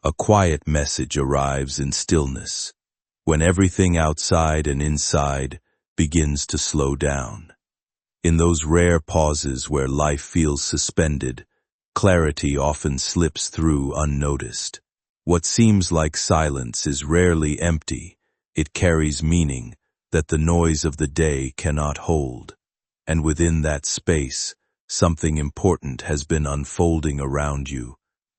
A quiet message arrives in stillness, when everything outside and inside begins to slow down. In those rare pauses where life feels suspended, clarity often slips through unnoticed. What seems like silence is rarely empty. It carries meaning that the noise of the day cannot hold. And within that space, something important has been unfolding around you,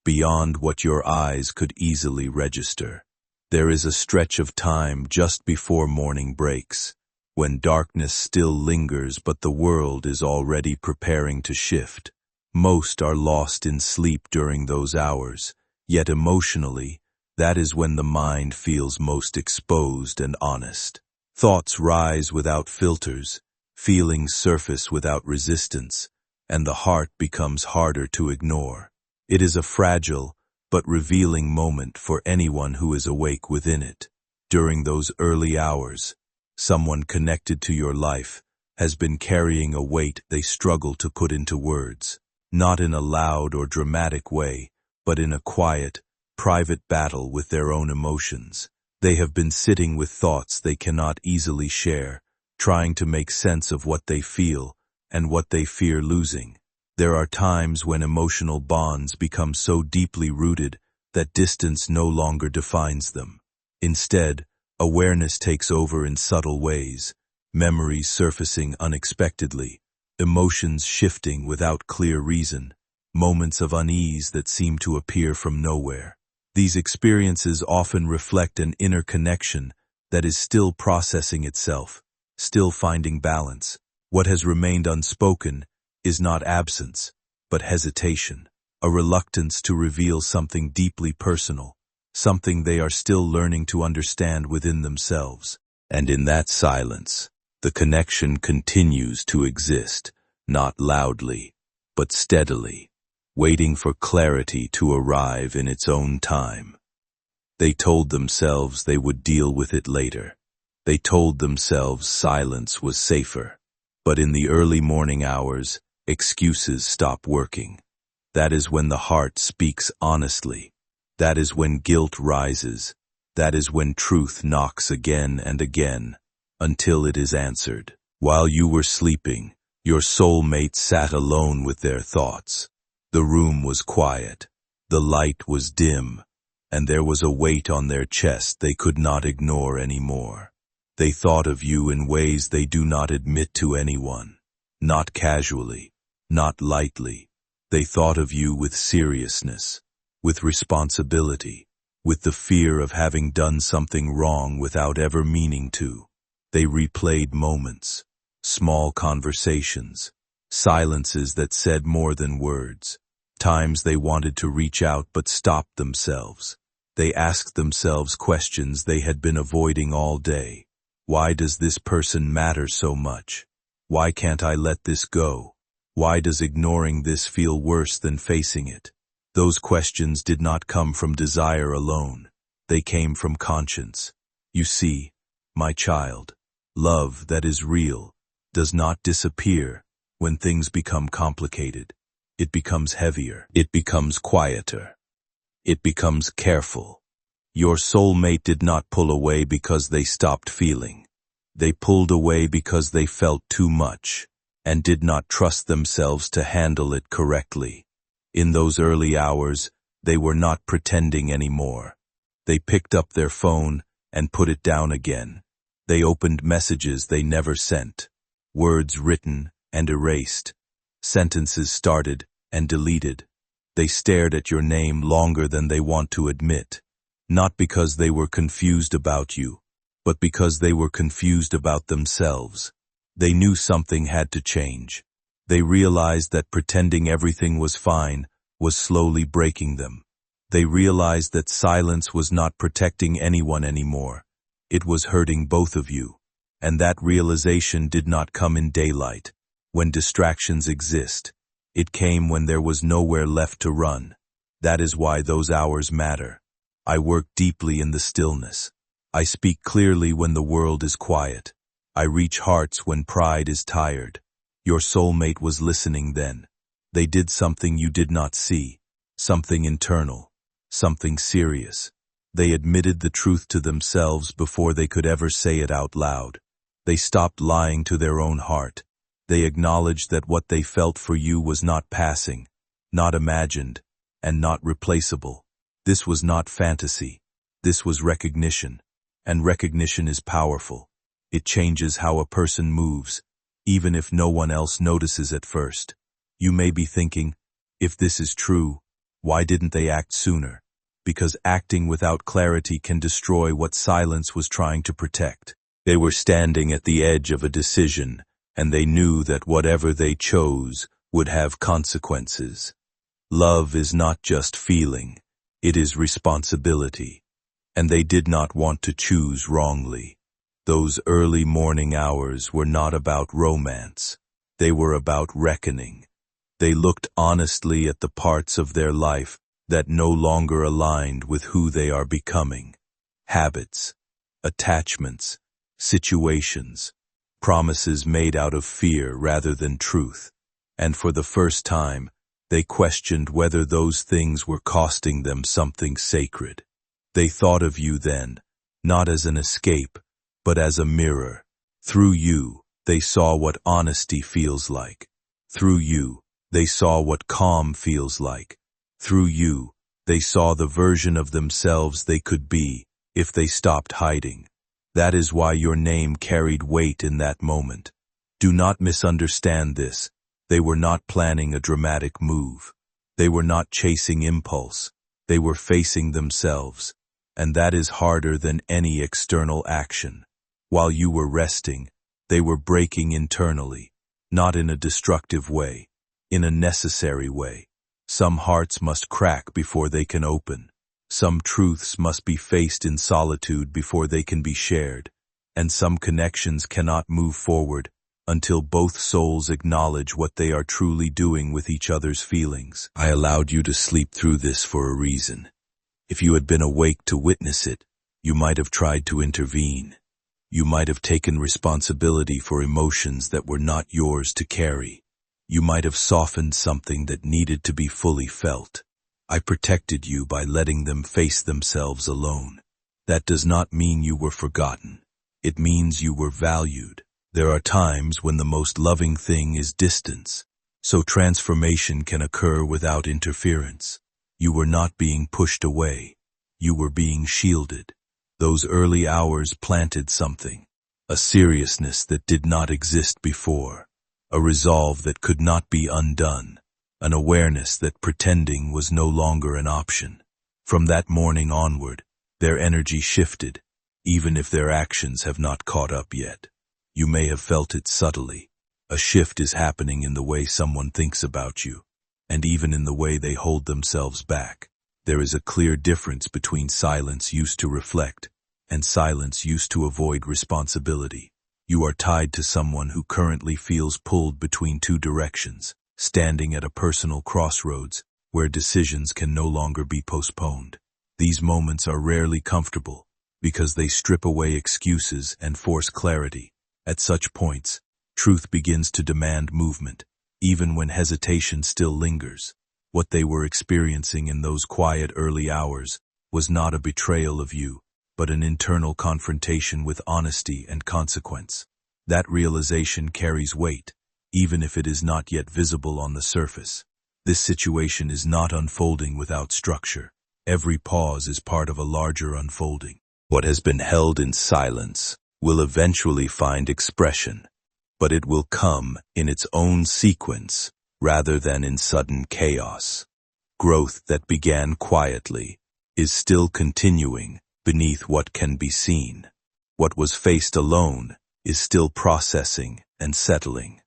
beyond what your eyes could easily register. There is a stretch of time just before morning breaks, when darkness still lingers but the world is already preparing to shift. Most are lost in sleep during those hours, yet emotionally, that is when the mind feels most exposed and honest. Thoughts rise without filters, feelings surface without resistance, and the heart becomes harder to ignore. It is a fragile but revealing moment for anyone who is awake within it. During those early hours, someone connected to your life has been carrying a weight they struggle to put into words, not in a loud or dramatic way, but in a quiet, private battle with their own emotions. They have been sitting with thoughts they cannot easily share, trying to make sense of what they feel and what they fear losing. There are times when emotional bonds become so deeply rooted that distance no longer defines them. Instead, awareness takes over in subtle ways, memories surfacing unexpectedly, emotions shifting without clear reason, moments of unease that seem to appear from nowhere. These experiences often reflect an inner connection that is still processing itself, still finding balance. What has remained unspoken is not absence, but hesitation, a reluctance to reveal something deeply personal, something they are still learning to understand within themselves. And in that silence, the connection continues to exist, not loudly, but steadily, waiting for clarity to arrive in its own time. They told themselves they would deal with it later. They told themselves silence was safer. But in the early morning hours, excuses stop working. That is when the heart speaks honestly. That is when guilt rises. That is when truth knocks again and again, until it is answered. While you were sleeping, your soulmate sat alone with their thoughts. The room was quiet, the light was dim, and there was a weight on their chest they could not ignore anymore. They thought of you in ways they do not admit to anyone, not casually, not lightly. They thought of you with seriousness, with responsibility, with the fear of having done something wrong without ever meaning to. They replayed moments, small conversations, silences that said more than words, times they wanted to reach out but stopped themselves. They asked themselves questions they had been avoiding all day. Why does this person matter so much? Why can't I let this go? Why does ignoring this feel worse than facing it? Those questions did not come from desire alone. They came from conscience. You see, my child, love that is real does not disappear when things become complicated. It becomes heavier. It becomes quieter. It becomes careful. Your soulmate did not pull away because they stopped feeling. They pulled away because they felt too much and did not trust themselves to handle it correctly. In those early hours, they were not pretending anymore. They picked up their phone and put it down again. They opened messages they never sent, words written and erased, sentences started and deleted. They stared at your name longer than they want to admit, not because they were confused about you, but because they were confused about themselves. They knew something had to change. They realized that pretending everything was fine was slowly breaking them. They realized that silence was not protecting anyone anymore. It was hurting both of you. And that realization did not come in daylight, when distractions exist. It came when there was nowhere left to run. That is why those hours matter. I work deeply in the stillness. I speak clearly when the world is quiet. I reach hearts when pride is tired. Your soulmate was listening then. They did something you did not see, something internal. something serious. They admitted the truth to themselves before they could ever say it out loud. They stopped lying to their own heart. They acknowledged that what they felt for you was not passing, not imagined, and not replaceable. This was not fantasy. This was recognition. And recognition is powerful. It changes how a person moves, even if no one else notices at first. You may be thinking, if this is true, why didn't they act sooner? Because acting without clarity can destroy what silence was trying to protect. They were standing at the edge of a decision, and they knew that whatever they chose would have consequences. Love is not just feeling, it is responsibility. And they did not want to choose wrongly. Those early morning hours were not about romance. They were about reckoning. They looked honestly at the parts of their life that no longer aligned with who they are becoming. Habits, attachments, situations, promises made out of fear rather than truth. And for the first time, they questioned whether those things were costing them something sacred. They thought of you then, not as an escape, but as a mirror. Through you, they saw what honesty feels like. Through you, they saw what calm feels like. Through you, they saw the version of themselves they could be if they stopped hiding. That is why your name carried weight in that moment. Do not misunderstand this. They were not planning a dramatic move. They were not chasing impulse. They were facing themselves. And that is harder than any external action. While you were resting, they were breaking internally, not in a destructive way, in a necessary way. Some hearts must crack before they can open. Some truths must be faced in solitude before they can be shared. And some connections cannot move forward until both souls acknowledge what they are truly doing with each other's feelings. I allowed you to sleep through this for a reason. If you had been awake to witness it, you might have tried to intervene. You might have taken responsibility for emotions that were not yours to carry. You might have softened something that needed to be fully felt. I protected you by letting them face themselves alone. That does not mean you were forgotten. It means you were valued. There are times when the most loving thing is distance, so transformation can occur without interference. You were not being pushed away. You were being shielded. Those early hours planted something, a seriousness that did not exist before, a resolve that could not be undone, an awareness that pretending was no longer an option. From that morning onward, their energy shifted, even if their actions have not caught up yet. You may have felt it subtly. A shift is happening in the way someone thinks about you, and even in the way they hold themselves back. There is a clear difference between silence used to reflect and silence used to avoid responsibility. You are tied to someone who currently feels pulled between two directions, standing at a personal crossroads where decisions can no longer be postponed. These moments are rarely comfortable because they strip away excuses and force clarity. At such points, truth begins to demand movement, even when hesitation still lingers. What they were experiencing in those quiet early hours was not a betrayal of you, but an internal confrontation with honesty and consequence. That realization carries weight, even if it is not yet visible on the surface. This situation is not unfolding without structure. Every pause is part of a larger unfolding. What has been held in silence will eventually find expression, but it will come in its own sequence rather than in sudden chaos. Growth that began quietly is still continuing beneath what can be seen. What was faced alone is still processing and settling.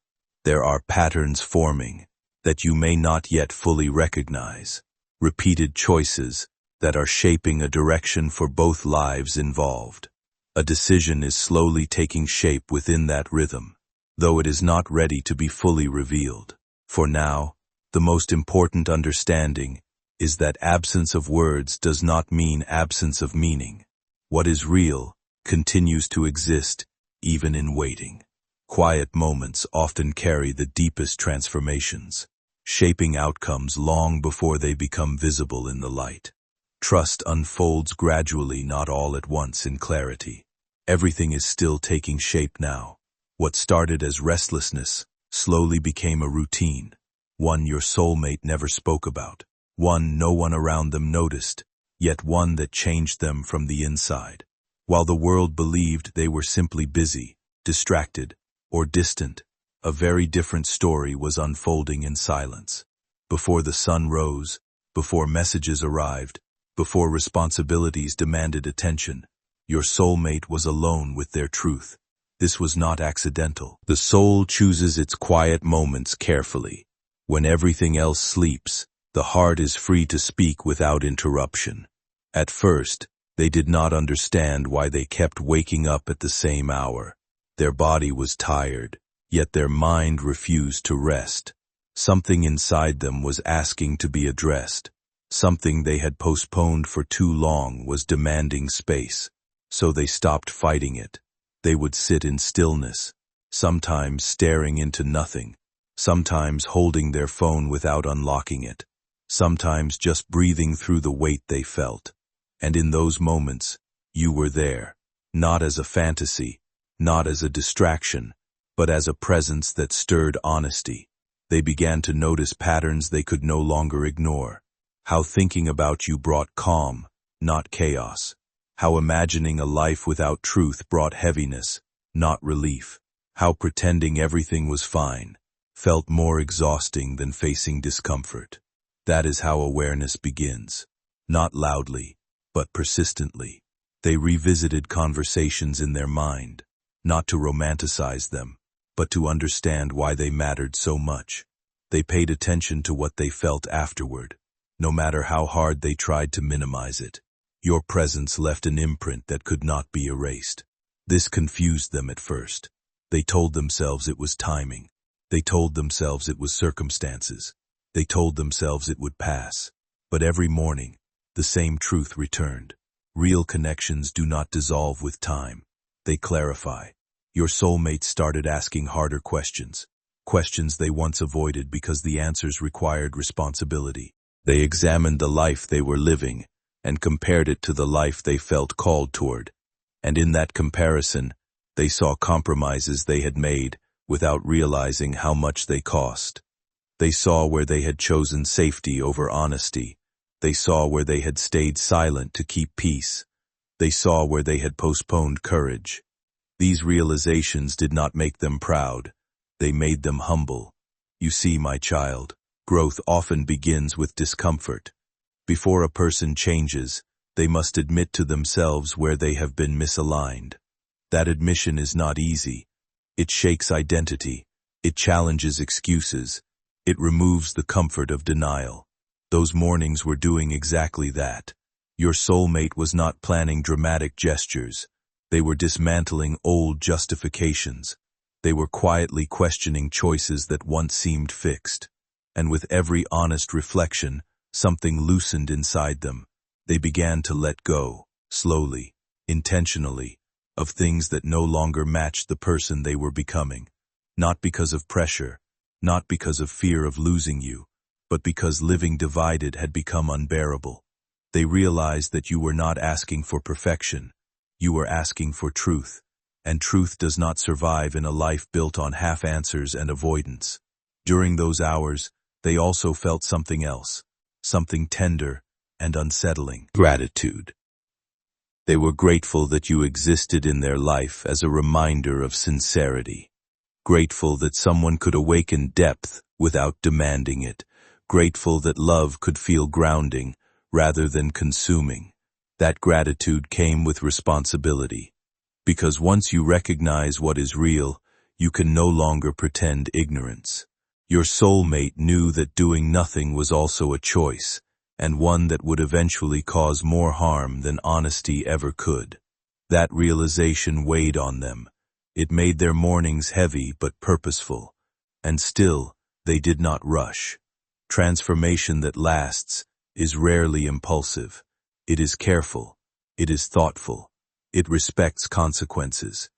There are patterns forming that you may not yet fully recognize, repeated choices that are shaping a direction for both lives involved. A decision is slowly taking shape within that rhythm, though it is not ready to be fully revealed. For now, the most important understanding is that absence of words does not mean absence of meaning. What is real continues to exist even in waiting. Quiet moments often carry the deepest transformations, shaping outcomes long before they become visible in the light. Trust unfolds gradually, not all at once in clarity. Everything is still taking shape now. What started as restlessness slowly became a routine, one your soulmate never spoke about, one no one around them noticed, yet one that changed them from the inside. While the world believed they were simply busy, distracted, or distant, a very different story was unfolding in silence. Before the sun rose, before messages arrived, before responsibilities demanded attention, your soulmate was alone with their truth. This was not accidental. The soul chooses its quiet moments carefully. When everything else sleeps, the heart is free to speak without interruption. At first, they did not understand why they kept waking up at the same hour. Their body was tired, yet their mind refused to rest. Something inside them was asking to be addressed. Something they had postponed for too long was demanding space. So they stopped fighting it. They would sit in stillness, sometimes staring into nothing, sometimes holding their phone without unlocking it, sometimes just breathing through the weight they felt. And in those moments, you were there, not as a fantasy, not as a distraction, but as a presence that stirred honesty. They began to notice patterns they could no longer ignore. How thinking about you brought calm, not chaos. How imagining a life without truth brought heaviness, not relief. How pretending everything was fine felt more exhausting than facing discomfort. That is how awareness begins. Not loudly, but persistently. They revisited conversations in their mind, not to romanticize them, but to understand why they mattered so much. They paid attention to what they felt afterward, no matter how hard they tried to minimize it. Your presence left an imprint that could not be erased. This confused them at first. They told themselves it was timing. They told themselves it was circumstances. They told themselves it would pass. But every morning, the same truth returned. Real connections do not dissolve with time. They clarify. Your soulmate started asking harder questions. Questions they once avoided because the answers required responsibility. They examined the life they were living and compared it to the life they felt called toward. And in that comparison, they saw compromises they had made without realizing how much they cost. They saw where they had chosen safety over honesty. They saw where they had stayed silent to keep peace. They saw where they had postponed courage. These realizations did not make them proud. They made them humble. You see, my child, growth often begins with discomfort. Before a person changes, they must admit to themselves where they have been misaligned. That admission is not easy. It shakes identity. It challenges excuses. It removes the comfort of denial. Those mornings were doing exactly that. Your soulmate was not planning dramatic gestures. They were dismantling old justifications. They were quietly questioning choices that once seemed fixed. And with every honest reflection, something loosened inside them. They began to let go, slowly, intentionally, of things that no longer matched the person they were becoming. Not because of pressure, not because of fear of losing you, but because living divided had become unbearable. They realized that you were not asking for perfection. You were asking for truth, and truth does not survive in a life built on half answers and avoidance. During those hours, they also felt something else. Something tender and unsettling. Gratitude. They were grateful that you existed in their life as a reminder of sincerity. Grateful that someone could awaken depth without demanding it. Grateful that love could feel grounding rather than consuming. That gratitude came with responsibility. Because once you recognize what is real, you can no longer pretend ignorance. Your soulmate knew that doing nothing was also a choice, and one that would eventually cause more harm than honesty ever could. That realization weighed on them. It made their mornings heavy but purposeful. And still, they did not rush. Transformation that lasts is rarely impulsive. It is careful. It is thoughtful. It respects consequences.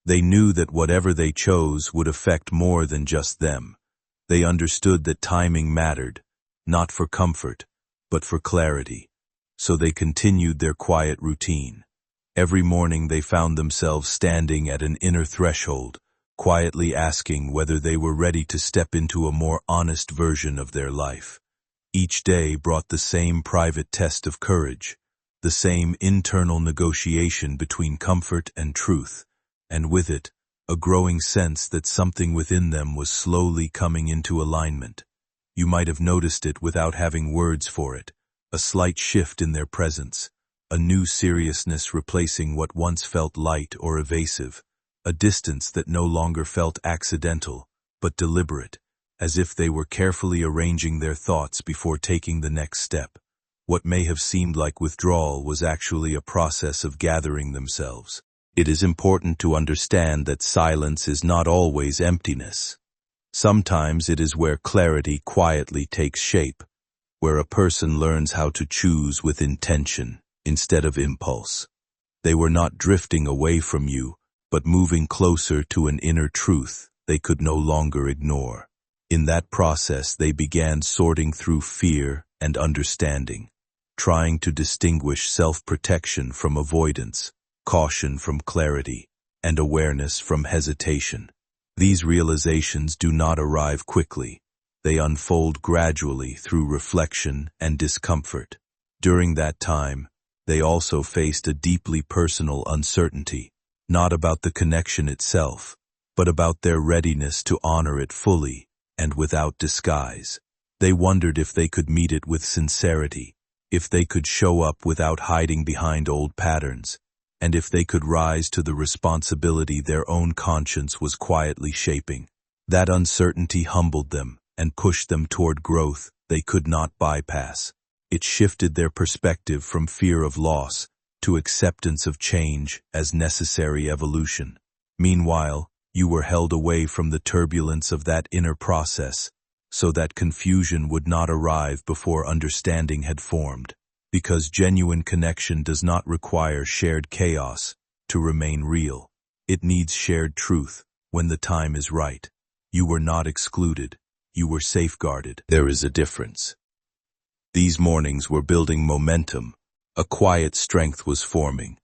They knew that whatever they chose would affect more than just them. They understood that timing mattered, not for comfort, but for clarity. so they continued their quiet routine. Every morning they found themselves standing at an inner threshold, quietly asking whether they were ready to step into a more honest version of their life. Each day brought the same private test of courage, the same internal negotiation between comfort and truth, and with it, a growing sense that something within them was slowly coming into alignment. You might have noticed it without having words for it, a slight shift in their presence, a new seriousness replacing what once felt light or evasive, a distance that no longer felt accidental, but deliberate, as if they were carefully arranging their thoughts before taking the next step. What may have seemed like withdrawal was actually a process of gathering themselves. It is important to understand that silence is not always emptiness. Sometimes it is where clarity quietly takes shape, where a person learns how to choose with intention instead of impulse. They were not drifting away from you, but moving closer to an inner truth they could no longer ignore. In that process, they began sorting through fear and understanding, trying to distinguish self-protection from avoidance, caution from clarity, and awareness from hesitation. These realizations do not arrive quickly. They unfold gradually through reflection and discomfort. During that time, they also faced a deeply personal uncertainty, not about the connection itself, but about their readiness to honor it fully and without disguise. They wondered if they could meet it with sincerity, if they could show up without hiding behind old patterns, and if they could rise to the responsibility their own conscience was quietly shaping. That uncertainty humbled them and pushed them toward growth they could not bypass. It shifted their perspective from fear of loss to acceptance of change as necessary evolution. Meanwhile, you were held away from the turbulence of that inner process, so that confusion would not arrive before understanding had formed. Because genuine connection does not require shared chaos to remain real. It needs shared truth when the time is right. You were not excluded. You were safeguarded. There is a difference. These mornings were building momentum. A quiet strength was forming.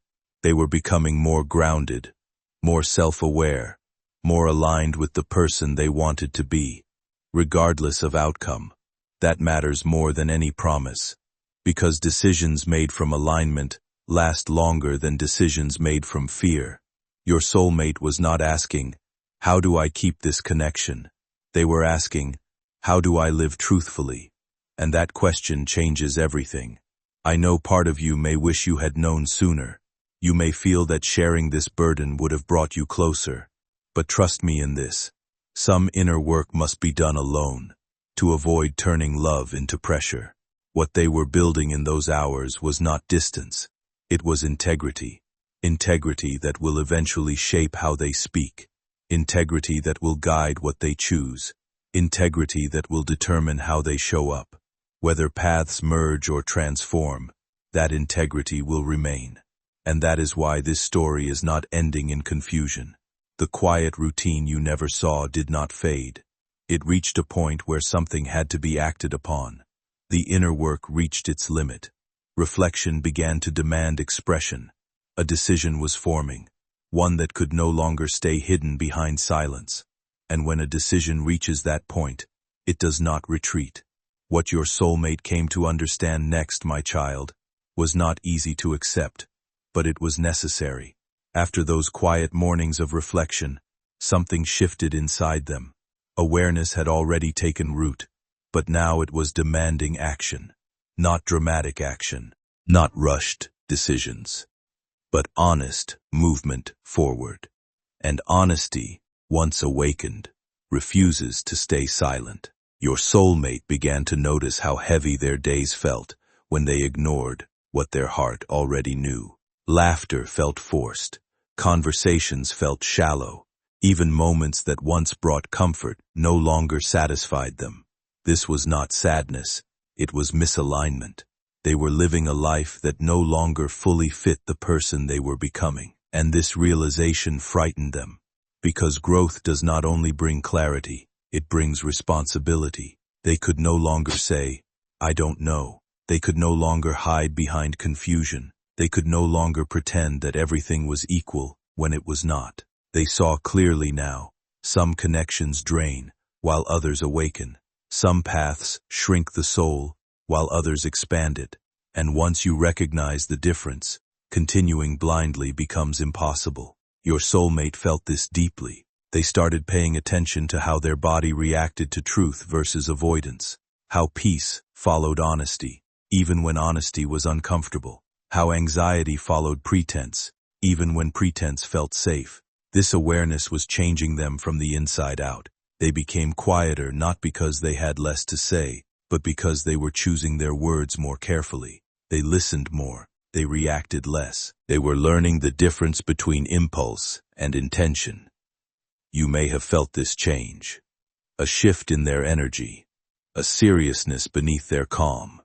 They were becoming more grounded, more self-aware, more aligned with the person they wanted to be, regardless of outcome. That matters more than any promise. Because decisions made from alignment last longer than decisions made from fear. Your soulmate was not asking, "How do I keep this connection?" They were asking, "How do I live truthfully?" And that question changes everything. I know part of you may wish you had known sooner. You may feel that sharing this burden would have brought you closer. But trust me in this. Some inner work must be done alone, to avoid turning love into pressure. What they were building in those hours was not distance. It was integrity. Integrity that will eventually shape how they speak. Integrity that will guide what they choose. Integrity that will determine how they show up. Whether paths merge or transform, that integrity will remain. And that is why this story is not ending in confusion. The quiet routine you never saw did not fade. It reached a point where something had to be acted upon. The inner work reached its limit. Reflection began to demand expression. A decision was forming, one that could no longer stay hidden behind silence. And when a decision reaches that point, it does not retreat. What your soulmate came to understand next, my child, was not easy to accept, but it was necessary. After those quiet mornings of reflection, something shifted inside them. Awareness had already taken root. But now it was demanding action, not dramatic action, not rushed decisions, but honest movement forward. And honesty, once awakened, refuses to stay silent. Your soulmate began to notice how heavy their days felt when they ignored what their heart already knew. Laughter felt forced, conversations felt shallow, even moments that once brought comfort no longer satisfied them. This was not sadness, it was misalignment. They were living a life that no longer fully fit the person they were becoming, and this realization frightened them. Because growth does not only bring clarity, it brings responsibility. They could no longer say, "I don't know," They could no longer hide behind confusion. They could no longer pretend that everything was equal when it was not. They saw clearly now. Some connections drain, while others awaken. Some paths shrink the soul, while others expand it. And once you recognize the difference, continuing blindly becomes impossible. Your soulmate felt this deeply. They started paying attention to how their body reacted to truth versus avoidance, how peace followed honesty, even when honesty was uncomfortable, how anxiety followed pretense, even when pretense felt safe. This awareness was changing them from the inside out. They became quieter not because they had less to say, but because they were choosing their words more carefully. They listened more. They reacted less. They were learning the difference between impulse and intention. You may have felt this change. A shift in their energy. A seriousness beneath their calm.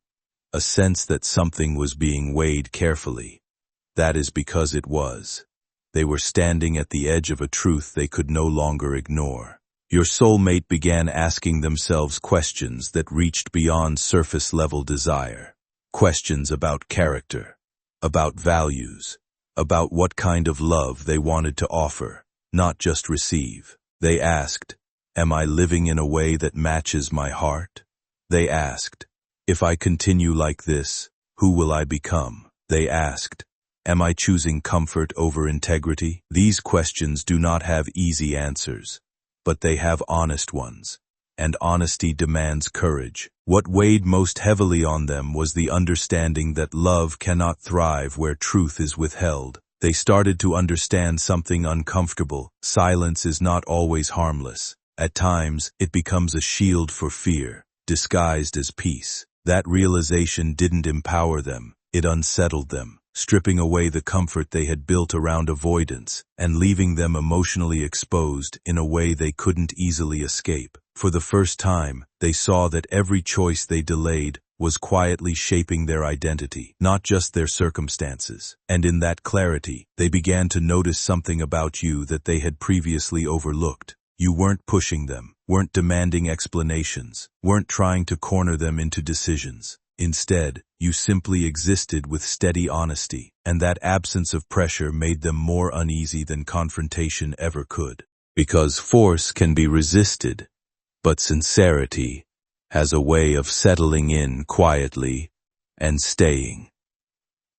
A sense that something was being weighed carefully. That is because it was. They were standing at the edge of a truth they could no longer ignore. Your soulmate began asking themselves questions that reached beyond surface-level desire. Questions about character, about values, about what kind of love they wanted to offer, not just receive. They asked, "Am I living in a way that matches my heart?" They asked, "If I continue like this, who will I become?" They asked, "Am I choosing comfort over integrity?" These questions do not have easy answers, but they have honest ones, and honesty demands courage. What weighed most heavily on them was the understanding that love cannot thrive where truth is withheld. They started to understand something uncomfortable. Silence is not always harmless. At times, it becomes a shield for fear, disguised as peace. That realization didn't empower them, it unsettled them, stripping away the comfort they had built around avoidance, and leaving them emotionally exposed in a way they couldn't easily escape. For the first time, they saw that every choice they delayed was quietly shaping their identity, not just their circumstances. And in that clarity, they began to notice something about you that they had previously overlooked. You weren't pushing them, weren't demanding explanations, weren't trying to corner them into decisions. Instead, you simply existed with steady honesty, and that absence of pressure made them more uneasy than confrontation ever could. Because force can be resisted, but sincerity has a way of settling in quietly and staying.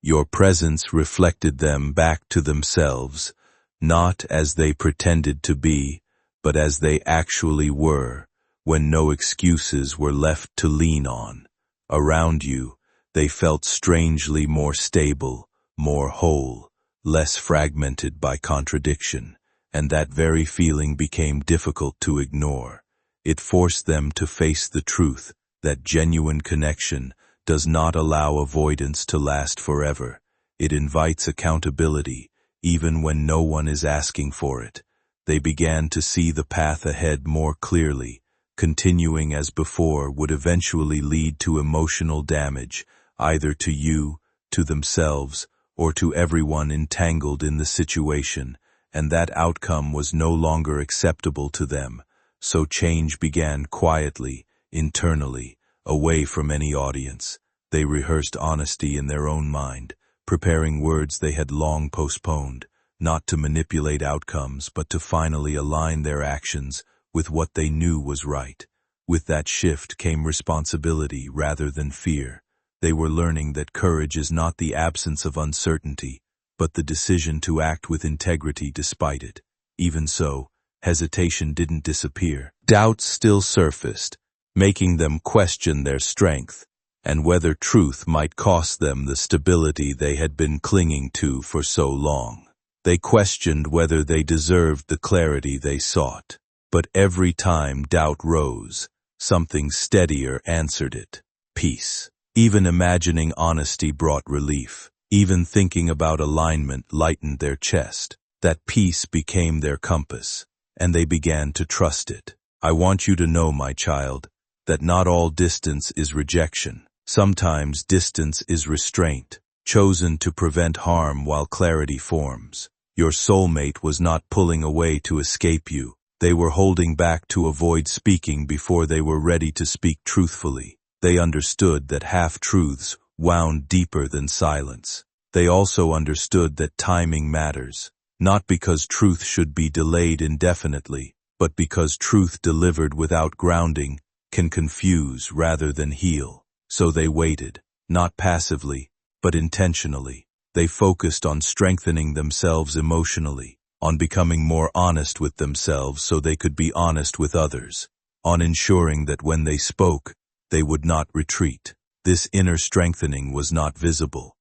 Your presence reflected them back to themselves, not as they pretended to be, but as they actually were, when no excuses were left to lean on. Around you, they felt strangely more stable, more whole, less fragmented by contradiction, and that very feeling became difficult to ignore. It forced them to face the truth that genuine connection does not allow avoidance to last forever. It invites accountability, even when no one is asking for it. They began to see the path ahead more clearly. Continuing as before would eventually lead to emotional damage, either to you, to themselves, or to everyone entangled in the situation, and that outcome was no longer acceptable to them. So change began quietly, internally, away from any audience. They rehearsed honesty in their own mind, preparing words they had long postponed, not to manipulate outcomes but to finally align their actions with what they knew was right. With that shift came responsibility rather than fear. They were learning that courage is not the absence of uncertainty, but the decision to act with integrity despite it. Even so, hesitation didn't disappear. Doubts still surfaced, making them question their strength, and whether truth might cost them the stability they had been clinging to for so long. They questioned whether they deserved the clarity they sought. But every time doubt rose, something steadier answered it. Peace. Even imagining honesty brought relief. Even thinking about alignment lightened their chest. That peace became their compass, and they began to trust it. I want you to know, my child, that not all distance is rejection. Sometimes distance is restraint, chosen to prevent harm while clarity forms. Your soulmate was not pulling away to escape you. They were holding back to avoid speaking before they were ready to speak truthfully. They understood that half-truths wound deeper than silence. They also understood that timing matters, not because truth should be delayed indefinitely, but because truth delivered without grounding can confuse rather than heal. So they waited, not passively, but intentionally. They focused on strengthening themselves emotionally, on becoming more honest with themselves so they could be honest with others, on ensuring that when they spoke, they would not retreat. This inner strengthening was not visible,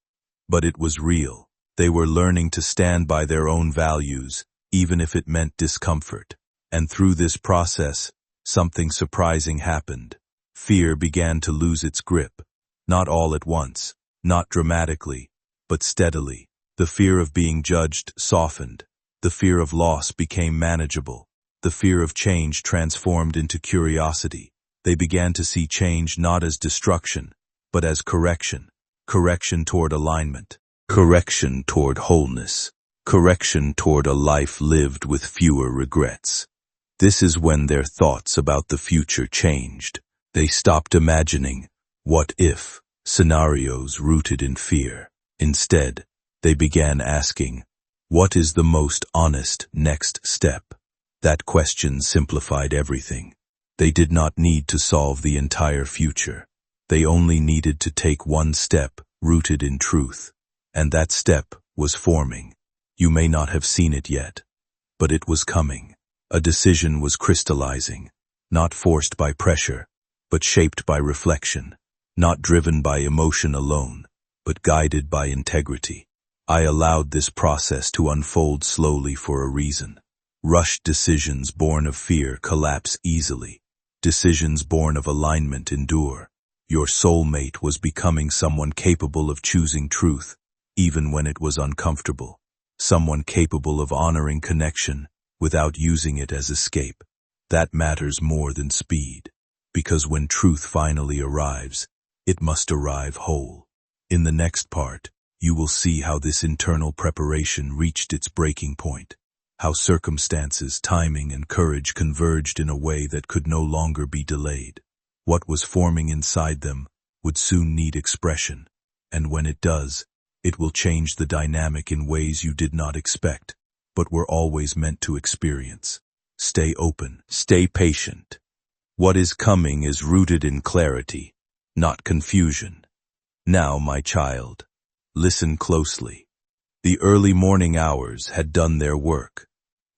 but it was real. They were learning to stand by their own values, even if it meant discomfort. And through this process, something surprising happened. Fear began to lose its grip. Not all at once, not dramatically, but steadily. The fear of being judged softened. The fear of loss became manageable. The fear of change transformed into curiosity. They began to see change not as destruction, but as correction. Correction toward alignment. Correction toward wholeness. Correction toward a life lived with fewer regrets. This is when their thoughts about the future changed. They stopped imagining what if scenarios rooted in fear. Instead, they began asking, what is the most honest next step? That question simplified everything. They did not need to solve the entire future. They only needed to take one step rooted in truth. And that step was forming. You may not have seen it yet, but it was coming. A decision was crystallizing, not forced by pressure, but shaped by reflection, not driven by emotion alone, but guided by integrity. I allowed this process to unfold slowly for a reason. Rushed decisions born of fear collapse easily. Decisions born of alignment endure. Your soulmate was becoming someone capable of choosing truth, even when it was uncomfortable. Someone capable of honoring connection without using it as escape. That matters more than speed, because when truth finally arrives, it must arrive whole. In the next part, you will see how this internal preparation reached its breaking point, how circumstances, timing, and courage converged in a way that could no longer be delayed. What was forming inside them would soon need expression, and when it does, it will change the dynamic in ways you did not expect, but were always meant to experience. Stay open, stay patient. What is coming is rooted in clarity, not confusion. Now, my child, listen closely. The early morning hours had done their work,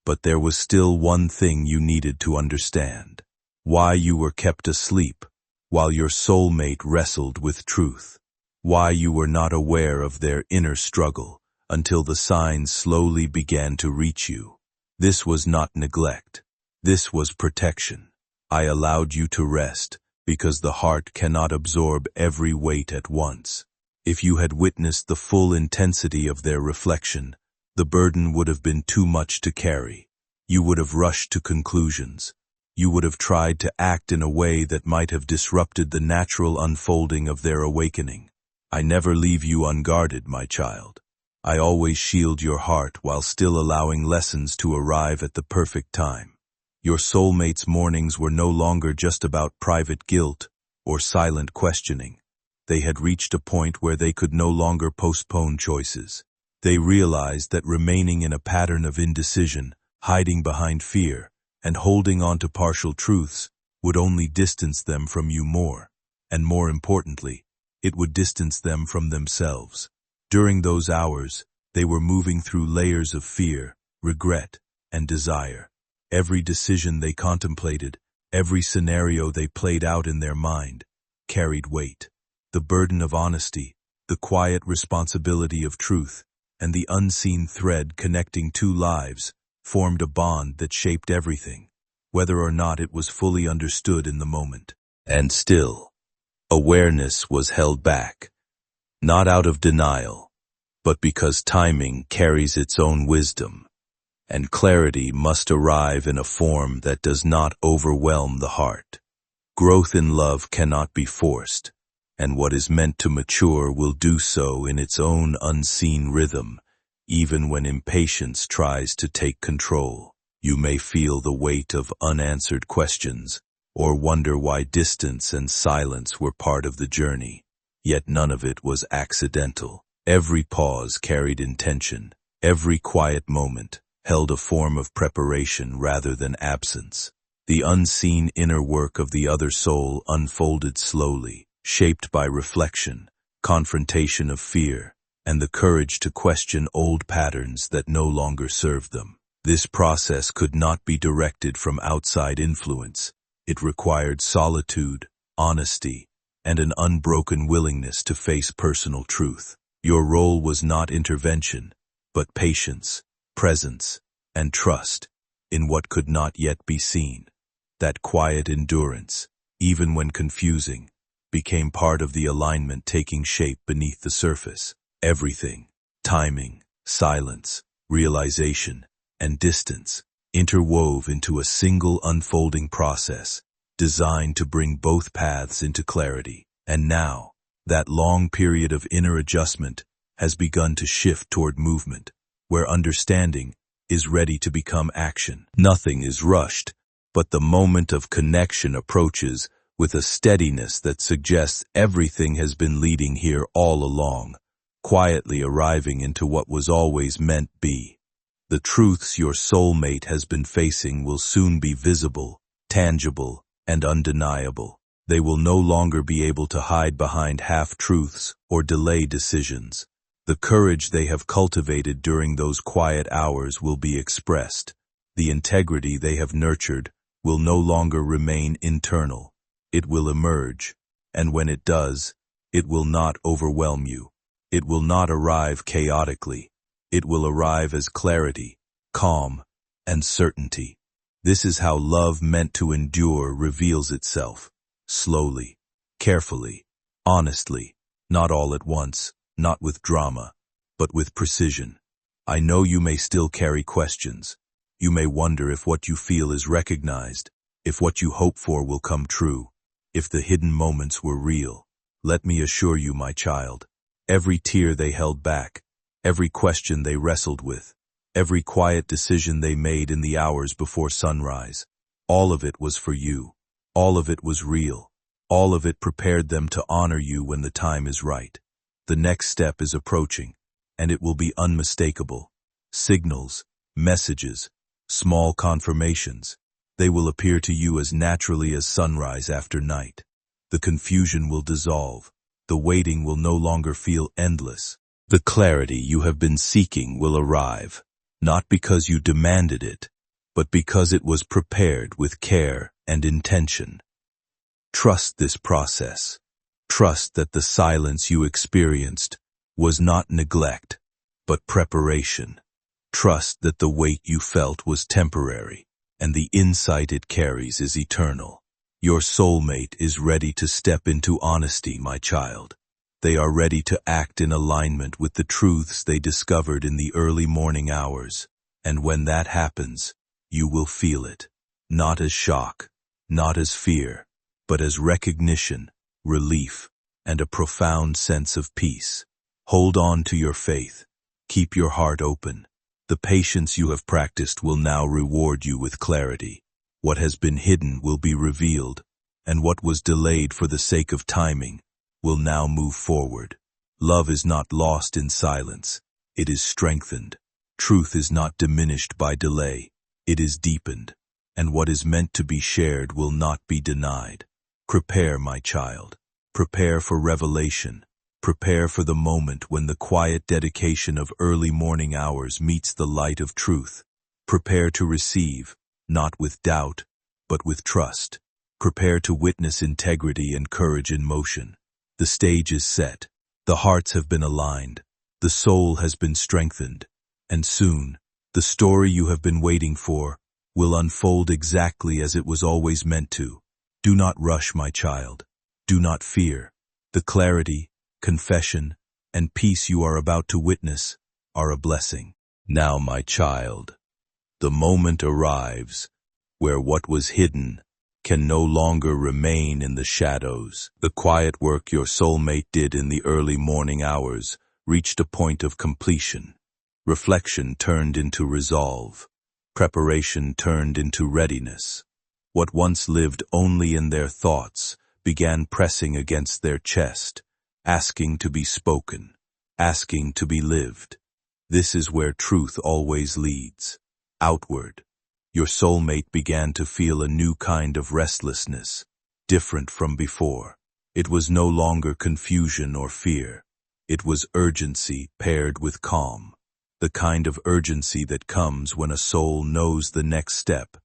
but there was still one thing you needed to understand: why you were kept asleep while your soulmate wrestled with truth, why you were not aware of their inner struggle until the signs slowly began to reach you. This was not neglect. This was protection. I allowed you to rest because the heart cannot absorb every weight at once. If you had witnessed the full intensity of their reflection, the burden would have been too much to carry. You would have rushed to conclusions. You would have tried to act in a way that might have disrupted the natural unfolding of their awakening. I never leave you unguarded, my child. I always shield your heart while still allowing lessons to arrive at the perfect time. Your soulmate's mornings were no longer just about private guilt or silent questioning. They had reached a point where they could no longer postpone choices. They realized that remaining in a pattern of indecision, hiding behind fear, and holding on to partial truths would only distance them from you more, and more importantly, it would distance them from themselves. During those hours, they were moving through layers of fear, regret, and desire. Every decision they contemplated, every scenario they played out in their mind, carried weight. The burden of honesty, the quiet responsibility of truth, and the unseen thread connecting two lives formed a bond that shaped everything, whether or not it was fully understood in the moment. And still, awareness was held back, not out of denial, but because timing carries its own wisdom, and clarity must arrive in a form that does not overwhelm the heart. Growth in love cannot be forced, and what is meant to mature will do so in its own unseen rhythm, even when impatience tries to take control. You may feel the weight of unanswered questions, or wonder why distance and silence were part of the journey. Yet none of it was accidental. Every pause carried intention. Every quiet moment held a form of preparation rather than absence. The unseen inner work of the other soul unfolded slowly, shaped by reflection, confrontation of fear, and the courage to question old patterns that no longer served them. This process could not be directed from outside influence. It required solitude, honesty, and an unbroken willingness to face personal truth. Your role was not intervention, but patience, presence, and trust in what could not yet be seen. That quiet endurance, even when confusing, became part of the alignment taking shape beneath the surface. Everything, timing, silence, realization, and distance, interwove into a single unfolding process, designed to bring both paths into clarity. And now, that long period of inner adjustment has begun to shift toward movement, where understanding is ready to become action. Nothing is rushed, but the moment of connection approaches with a steadiness that suggests everything has been leading here all along, quietly arriving into what was always meant be. The truths your soulmate has been facing will soon be visible, tangible, and undeniable. They will no longer be able to hide behind half-truths or delay decisions. The courage they have cultivated during those quiet hours will be expressed. The integrity they have nurtured will no longer remain internal. It will emerge, and when it does, it will not overwhelm you. It will not arrive chaotically. It will arrive as clarity, calm, and certainty. This is how love meant to endure reveals itself. Slowly, carefully, honestly, not all at once, not with drama, but with precision. I know you may still carry questions. You may wonder if what you feel is recognized, if what you hope for will come true, if the hidden moments were real. Let me assure you, my child, every tear they held back, every question they wrestled with, every quiet decision they made in the hours before sunrise, all of it was for you. All of it was real. All of it prepared them to honor you when the time is right. The next step is approaching, and it will be unmistakable. Signals, messages, small confirmations. They will appear to you as naturally as sunrise after night. The confusion will dissolve. The waiting will no longer feel endless. The clarity you have been seeking will arrive, not because you demanded it, but because it was prepared with care and intention. Trust this process. Trust that the silence you experienced was not neglect, but preparation. Trust that the weight you felt was temporary, and the insight it carries is eternal. Your soulmate is ready to step into honesty, my child. They are ready to act in alignment with the truths they discovered in the early morning hours, and when that happens, you will feel it, not as shock, not as fear, but as recognition, relief, and a profound sense of peace. Hold on to your faith. Keep your heart open. The patience you have practiced will now reward you with clarity. What has been hidden will be revealed, and what was delayed for the sake of timing will now move forward. Love is not lost in silence. It is strengthened. Truth is not diminished by delay. It is deepened. And what is meant to be shared will not be denied. Prepare, my child. Prepare for revelation. Prepare for the moment when the quiet dedication of early morning hours meets the light of truth. Prepare to receive, not with doubt, but with trust. Prepare to witness integrity and courage in motion. The stage is set. The hearts have been aligned. The soul has been strengthened. And soon, the story you have been waiting for will unfold exactly as it was always meant to. Do not rush, my child. Do not fear. The clarity, confession, and peace you are about to witness are a blessing. Now, my child, the moment arrives where what was hidden can no longer remain in the shadows. The quiet work your soulmate did in the early morning hours reached a point of completion. Reflection turned into resolve. Preparation turned into readiness. What once lived only in their thoughts began pressing against their chest, asking to be spoken, asking to be lived. This is where truth always leads, outward. Your soulmate began to feel a new kind of restlessness, different from before. It was no longer confusion or fear. It was urgency paired with calm, the kind of urgency that comes when a soul knows the next step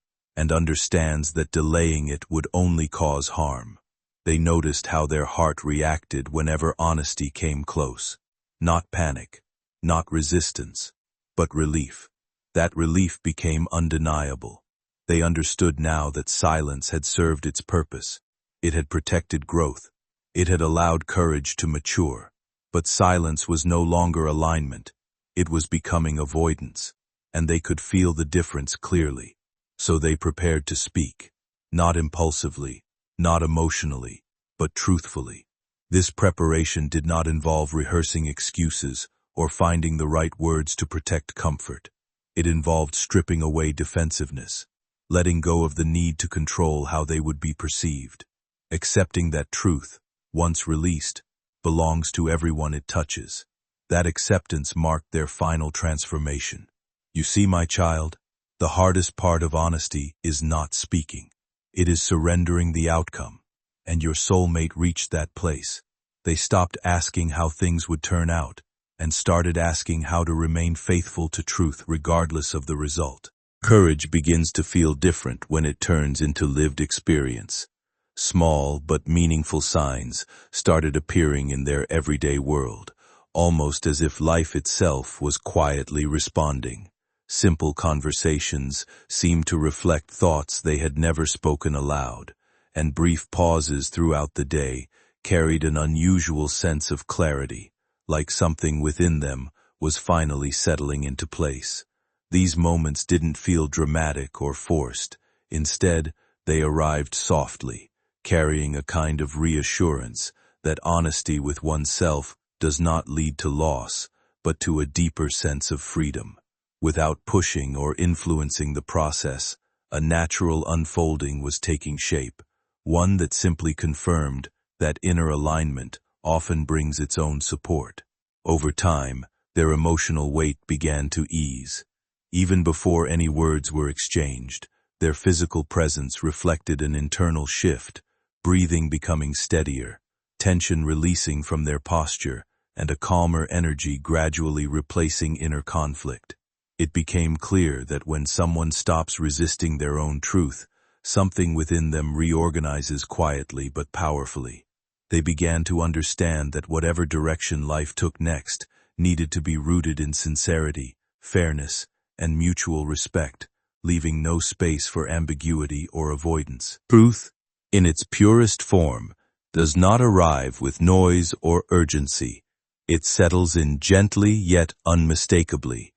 and understands that delaying it would only cause harm. They noticed how their heart reacted whenever honesty came close. Not panic, not resistance, but relief. That relief became undeniable. They understood now that silence had served its purpose. It had protected growth. It had allowed courage to mature. But silence was no longer alignment. It was becoming avoidance, and they could feel the difference clearly. So they prepared to speak, not impulsively, not emotionally, but truthfully. This preparation did not involve rehearsing excuses or finding the right words to protect comfort. It involved stripping away defensiveness, letting go of the need to control how they would be perceived, accepting that truth, once released, belongs to everyone it touches. That acceptance marked their final transformation. You see, my child, the hardest part of honesty is not speaking. It is surrendering the outcome. And your soulmate reached that place. They stopped asking how things would turn out and started asking how to remain faithful to truth regardless of the result. Courage begins to feel different when it turns into lived experience. Small but meaningful signs started appearing in their everyday world, almost as if life itself was quietly responding. Simple conversations seemed to reflect thoughts they had never spoken aloud, and brief pauses throughout the day carried an unusual sense of clarity, like something within them was finally settling into place. These moments didn't feel dramatic or forced. Instead, they arrived softly, carrying a kind of reassurance that honesty with oneself does not lead to loss, but to a deeper sense of freedom. Without pushing or influencing the process, a natural unfolding was taking shape, one that simply confirmed that inner alignment often brings its own support. Over time, their emotional weight began to ease. Even before any words were exchanged, their physical presence reflected an internal shift, breathing becoming steadier, tension releasing from their posture, and a calmer energy gradually replacing inner conflict. It became clear that when someone stops resisting their own truth, something within them reorganizes quietly but powerfully. They began to understand that whatever direction life took next needed to be rooted in sincerity, fairness, and mutual respect, leaving no space for ambiguity or avoidance. Truth, in its purest form, does not arrive with noise or urgency. It settles in gently yet unmistakably,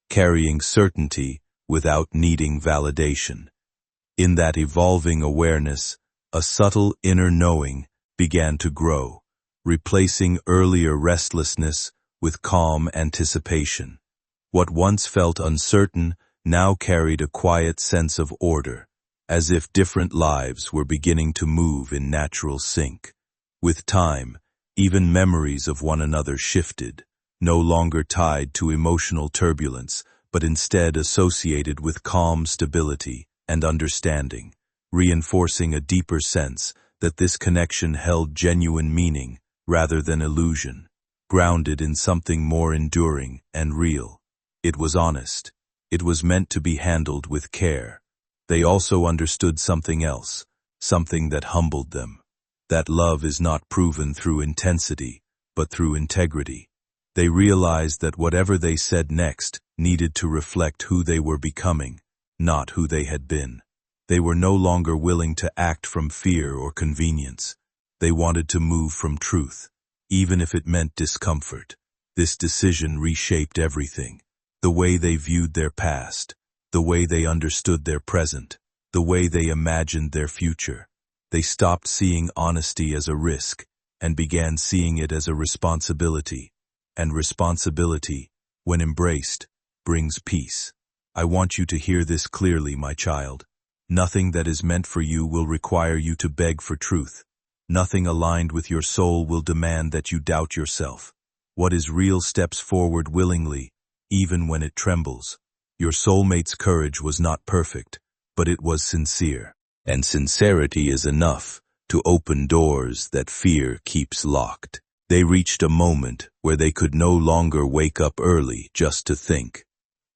carrying certainty without needing validation. In that evolving awareness, a subtle inner knowing began to grow, replacing earlier restlessness with calm anticipation. What once felt uncertain now carried a quiet sense of order, as if different lives were beginning to move in natural sync. With time, even memories of one another shifted, no longer tied to emotional turbulence, but instead associated with calm stability and understanding, reinforcing a deeper sense that this connection held genuine meaning rather than illusion, grounded in something more enduring and real. It was honest. It was meant to be handled with care. They also understood something else, something that humbled them. That love is not proven through intensity, but through integrity. They realized that whatever they said next needed to reflect who they were becoming, not who they had been. They were no longer willing to act from fear or convenience. They wanted to move from truth, even if it meant discomfort. This decision reshaped everything. The way they viewed their past, the way they understood their present, the way they imagined their future. They stopped seeing honesty as a risk and began seeing it as a responsibility. And responsibility, when embraced, brings peace. I want you to hear this clearly, my child. Nothing that is meant for you will require you to beg for truth. Nothing aligned with your soul will demand that you doubt yourself. What is real steps forward willingly, even when it trembles. Your soulmate's courage was not perfect, but it was sincere. And sincerity is enough to open doors that fear keeps locked. They reached a moment where they could no longer wake up early just to think.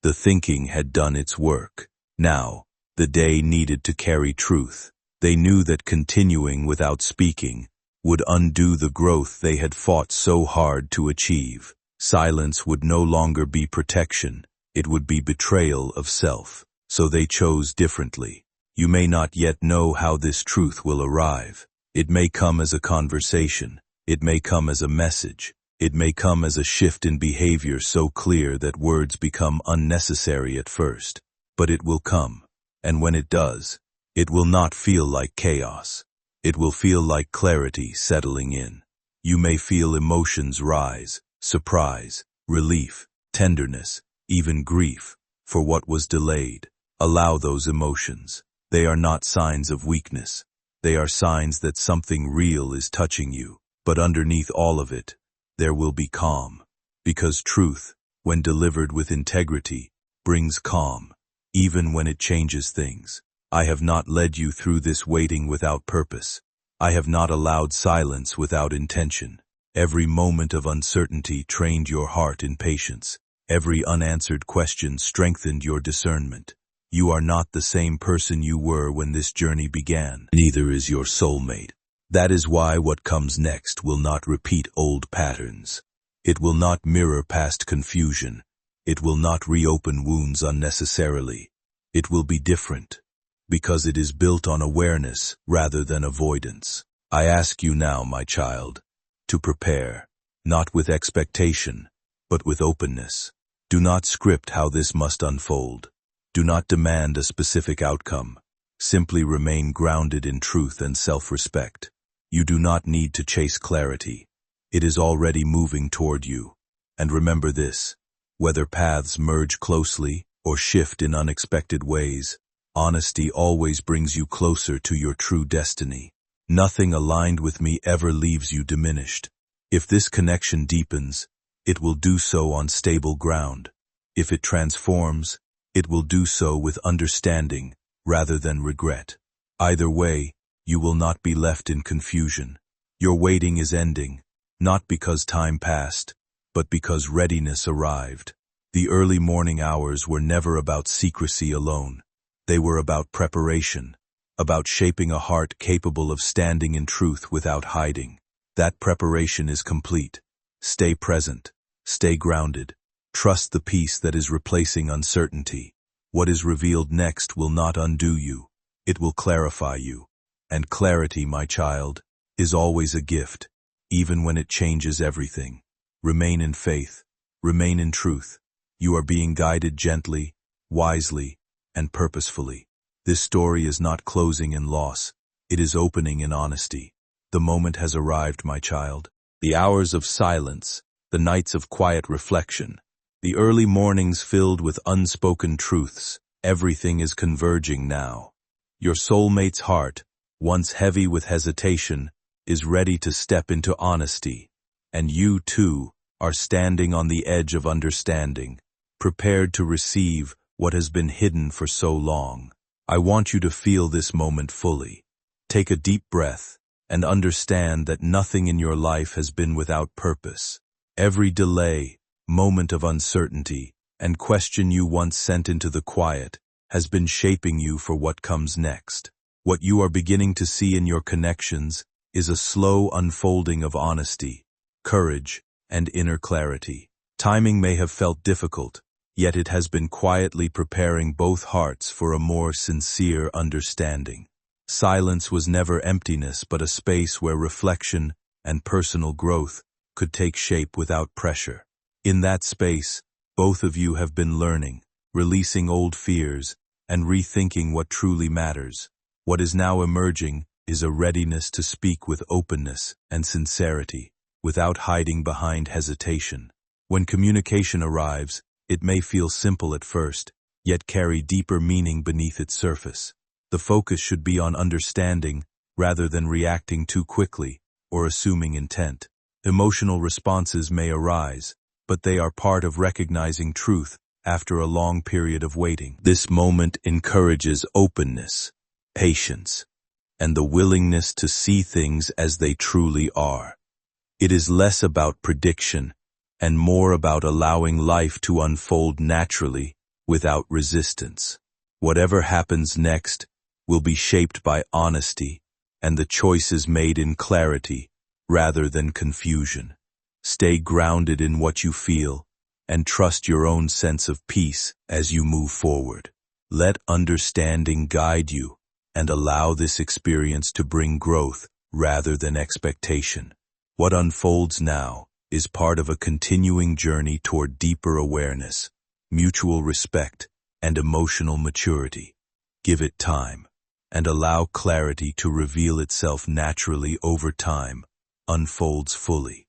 The thinking had done its work. Now, the day needed to carry truth. They knew that continuing without speaking would undo the growth they had fought so hard to achieve. Silence would no longer be protection, it would be betrayal of self. So they chose differently. You may not yet know how this truth will arrive. It may come as a conversation. It may come as a message. It may come as a shift in behavior so clear that words become unnecessary at first. But it will come. And when it does, it will not feel like chaos. It will feel like clarity settling in. You may feel emotions rise, surprise, relief, tenderness, even grief, for what was delayed. Allow those emotions. They are not signs of weakness. They are signs that something real is touching you. But underneath all of it, there will be calm. Because truth, when delivered with integrity, brings calm, even when it changes things. I have not led you through this waiting without purpose. I have not allowed silence without intention. Every moment of uncertainty trained your heart in patience. Every unanswered question strengthened your discernment. You are not the same person you were when this journey began. Neither is your soulmate. That is why what comes next will not repeat old patterns. It will not mirror past confusion. It will not reopen wounds unnecessarily. It will be different, because it is built on awareness rather than avoidance. I ask you now, my child, to prepare, not with expectation, but with openness. Do not script how this must unfold. Do not demand a specific outcome. Simply remain grounded in truth and self-respect. You do not need to chase clarity. It is already moving toward you. And remember this, whether paths merge closely or shift in unexpected ways, honesty always brings you closer to your true destiny. Nothing aligned with me ever leaves you diminished. If this connection deepens, it will do so on stable ground. If it transforms, it will do so with understanding rather than regret. Either way, you will not be left in confusion. Your waiting is ending, not because time passed, but because readiness arrived. The early morning hours were never about secrecy alone. They were about preparation, about shaping a heart capable of standing in truth without hiding. That preparation is complete. Stay present. Stay grounded. Trust the peace that is replacing uncertainty. What is revealed next will not undo you. It will clarify you. And clarity, my child, is always a gift, even when it changes everything. Remain in faith. Remain in truth. You are being guided gently, wisely, and purposefully. This story is not closing in loss. It is opening in honesty. The moment has arrived, my child. The hours of silence, the nights of quiet reflection, the early mornings filled with unspoken truths. Everything is converging now. Your soulmate's heart, once heavy with hesitation, is ready to step into honesty. And you, too, are standing on the edge of understanding, prepared to receive what has been hidden for so long. I want you to feel this moment fully. Take a deep breath and understand that nothing in your life has been without purpose. Every delay, moment of uncertainty, and question you once sent into the quiet has been shaping you for what comes next. What you are beginning to see in your connections is a slow unfolding of honesty, courage, and inner clarity. Timing may have felt difficult, yet it has been quietly preparing both hearts for a more sincere understanding. Silence was never emptiness, but a space where reflection and personal growth could take shape without pressure. In that space, both of you have been learning, releasing old fears, and rethinking what truly matters. What is now emerging is a readiness to speak with openness and sincerity, without hiding behind hesitation. When communication arrives, it may feel simple at first, yet carry deeper meaning beneath its surface. The focus should be on understanding rather than reacting too quickly or assuming intent. Emotional responses may arise, but they are part of recognizing truth after a long period of waiting. This moment encourages openness, patience, and the willingness to see things as they truly are. It is less about prediction and more about allowing life to unfold naturally without resistance. Whatever happens next will be shaped by honesty and the choices made in clarity rather than confusion. Stay grounded in what you feel and trust your own sense of peace as you move forward. Let understanding guide you and allow this experience to bring growth rather than expectation. What unfolds now is part of a continuing journey toward deeper awareness, mutual respect, and emotional maturity. Give it time, and allow clarity to reveal itself naturally over time, unfolds fully.